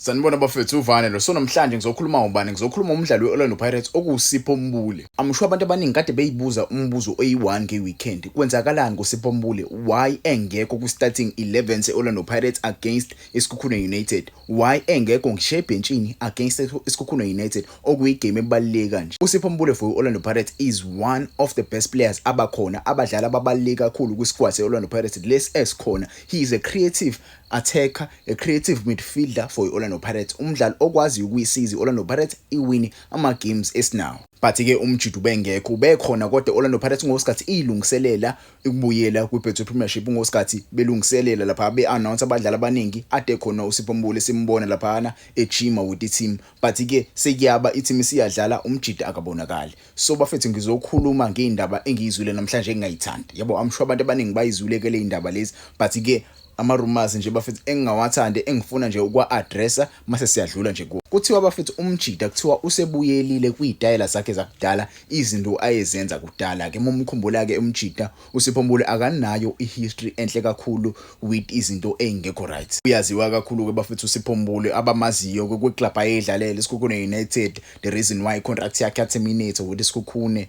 Sanibona bafethu uvane lo. So namhlanje ngizokhuluma ngobani? Ngizokhuluma umdlalo weOrlando Pirates okuSipho Mbule. I'm sure abantu abaningi kade beyibuza umbuzo oyi1 ngeweekend. Kwenzakalani kuSipho Mbule? Why engekho ku starting 11 seOrlando Pirates against iSikhukhune United? Why engekho ngishiye benchini against iSikhukhune United okuyigame ebaluleke kanje? uSipho Mbule for Orlando Pirates is one of the best players abakhona abadlala ababaluleke kakhulu kwisquad seOrlando Pirates lesi esikhona. He is a creative attacker, a creative midfielder for Orlando Pirates. Umdlalo okwazi ukuyisiza Orlando Pirates iwini ama games esinawo. But ke umjidu bengekho bekhona kodwa Orlando Pirates ngosikhathi ilungiselela ukubuyela kwiBetway Premiership ngosikhathi belungiselela lapha be-announce abadlali abaningi ade khona uSipho Mbule simbona lapha ejima with i-team. But ke sekuyaba i-team siyadlala umjidu akabonakali. So bafethu ngizokhuluma ngeindaba engiyizwile namhlanje engayithandi. Yabo I'm sure abantu abaningi bayizwile ke le indaba lezi but ke ama-rumors nje bafethu engingawathande engifuna nje ukwa-addressa mase siyadlula nje kuwo. Kuthiwa bafethu umjida kuthiwa usebuyelile kwidayela zakhe zakudala izinto ayezenza kudala ke momkhumbula ke umjida uSipho Mbule akanayo ihistory enhle kakhulu with izinto engekho right. Uyaziwa kakhulu ke bafethu uSipho Mbule abamaziyo kweclub ayedlalela iSikhukhune United, the reason why contract yakhe terminate with iSikhukhune,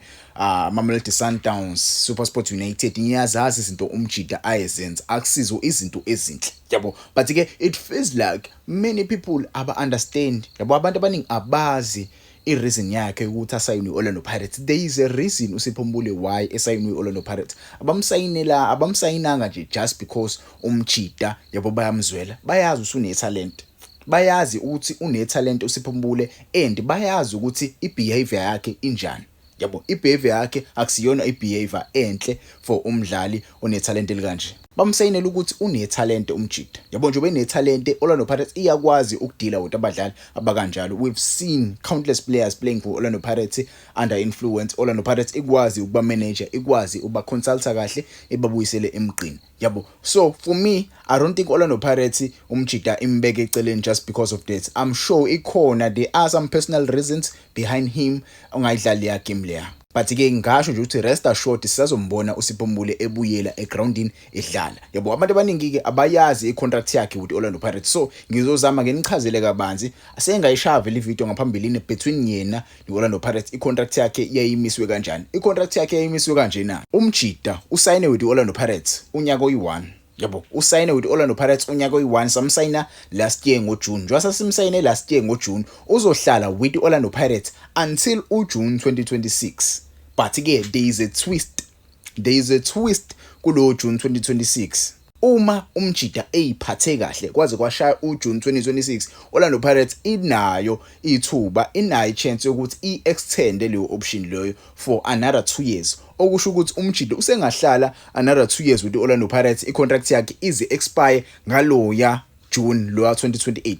Mamelodi Sundowns, SuperSport United. Ngiyazazi izinto umjida ayezenza akusizo izinto ezinhle yabo but ke it feels like many people understand yabo abantu abaningi abazi i-reason yakhe ukuthi asayine Orlando Pirates. There is a reason uSipho Mbule why esayine Orlando Pirates. Abamsayinanga nje just because umjida yabo bayamzwela, bayazi usune talent, bayazi ukuthi une talent uSipho Mbule and bayazi ukuthi ibehavior yakhe injani. Yabo ibehavior yakhe akusiyona ibehavior enhle for umdlali one talent elikanje. Bamsayinela ukuthi une talent umjida. Yabo nje bene talent Orlando Pirates iyakwazi ukudila with abadlali abakanjalo. We've seen countless players playing for Orlando Pirates under influence. Orlando Pirates ikwazi ukuba manager, ikwazi ukuba consulta kahle ebabuyisele emqini. Yabo so for me I don't think Orlando Pirates umjida imbeke eceleni just because of that. I'm sure ikhona there are some personal reasons behind him ongayidlali ya game leya. But ke ngasho nje ukuthi rest assured sisazombona uSipho Mbule ebuyela egroundini edlala. Yabo abantu abaningi ke abayazi icontract yakhe with Orlando Pirates. So ngizozama ngenichazele kabanzi asengayishava le video ngaphambilini between yena neOrlando Pirates icontract yakhe yayimiswe kanjani. Icontract yakhe yayimiswe kanje na. Umjida usayine with Orlando Pirates unyaka oyi1. Yabo usayine with Orlando Pirates unyaka oyi1 samsayina last year ngoJune. Njengoba simsayine last year ngoJune uzohlala with Orlando Pirates until uJune 2026. But again there is a twist. There is a twist kulo June 2026. Uma umjida eyiphathe kahle kwaze kwashaya uJune 2026 Orlando Pirates inayo ithuba, inayo chance yokuthi i-extend leyo option leyo for another 2 years. Okusho ukuthi umjida usengahlala another 2 years with Orlando Pirates. I-contract yakhe ize expire ngaloya June loya 2028.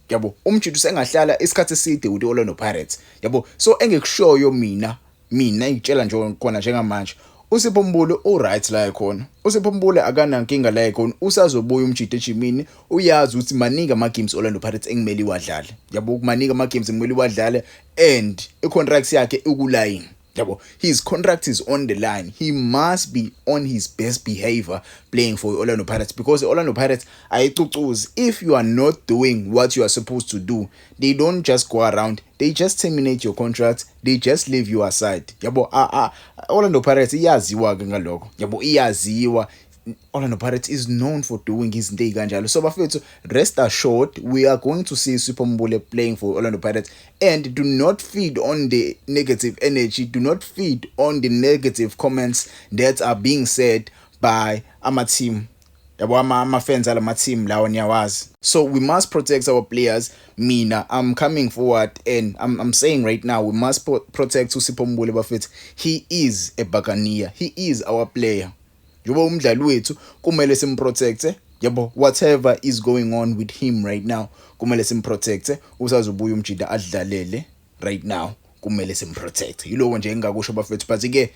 Yabo umjida usengahlala isikhathi eside with Orlando Pirates. Yabo so engekushoyo mina ngitshela nje khona njengamanje uSipho Mbule right la khona. uSipho Mbule akanankinga la khona, usazobuya umjida ejimini. Uyazi ukuthi maningi ama games Orlando Pirates engimeli wadlala. Yabo maningi ama games engimeli wadlala and i-contract yakhe ukulayini. Yabo his contract is on the line. He must be on his best behavior playing for Orlando Pirates because Orlando Pirates ayicucuzi. If you are not doing what you are supposed to do, they don't just go around, they just terminate your contract, they just leave you aside. Yabo Orlando Pirates iyaziwa ke ngalokho. Yabo iyaziwa. Orlando Pirates is known for doing his day kanjalo. So bafethu rest assured we are going to see Sipho Mbule playing for Orlando Pirates, and do not feed on the negative energy, do not feed on the negative comments that are being said by ama team. Yabo ama fans ala ma team lawo niyawazi. So we must protect our players. Mina I'm coming forward and I'm saying right now we must protect uSipho Mbule bafethu. He is a Buccaneer. He is our player. Njoba umdlali wethu kumele simprotecte. Yabo whatever is going on with him right now kumele simprotecte. Usazobuya umjida adlalele right now kumele simprotecte. Yilo nje engakusho bafethu but ke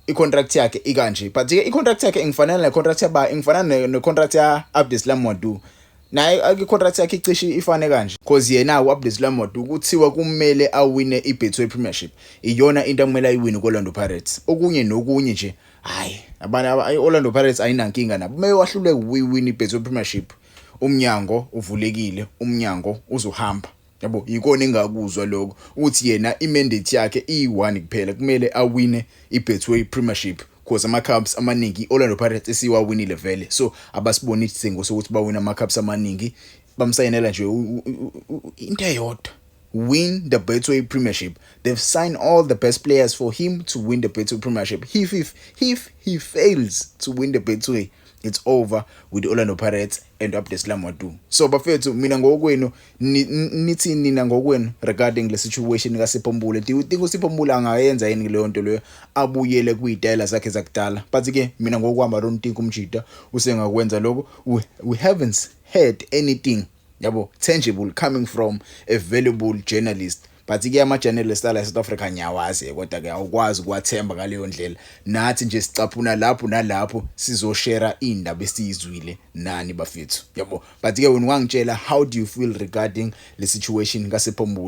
i-contract yakhe ikanje. But ke i-contract yakhe ingifanana ne-contract ingifanana ne-contract ya Abdeslam Modu. Naye i-contract yakhe icishe ifane kanje because yena uAbdeslam Modu kuthiwa kumele awine iBetway Premiership. Iyona into akumele ayiwine kuOrlando Pirates. Okunye nokunye nje hayi Orlando Pirates ayinankinga nabo. Mewahluleke uwin iBetway Premiership umnyango uvulekile, umnyango uzohamba. Yabo, yikona engakuzwa lokho ukuthi yena imandate yakhe iyi1 kuphela, kumele awine iBetway Premiership because ama-cups amaningi iOrlando Pirates esiwawinile vele, so abasiboni isidingo sokuthi bawina ama-cups amaningi, bamsayinela nje into eyodwa, win the Betway Premiership. They've signed all the best players for him to win the Betway Premiership. If he fails to win the Betway, it's over with the Orlando Pirates and Abdeslam Wadu. So bafethu, mina ngokwenu nithi nina ngokwenu regarding the situation kaSipho Mbule. Do you think uSipho Mbule angayenza yini leyo nto leyo, abuyele kuyidayela zakhe zakudala? But ke mina ngokwami I don't think umjida usengakwenza lokho. We haven't heard anything yabo tangible coming from a valuable journalist. But ke ama-journalist ala South Africa ngiyawazi, kodwa ke awukwazi ukuwathemba ngaleyo ndlela. Nathi nje sicaphuna lapho nalapho sizoshare indaba esizwile nani bafethu, yabo. But ke wena ungangitshela, how do you feel regarding the situation kaSipho Mbule?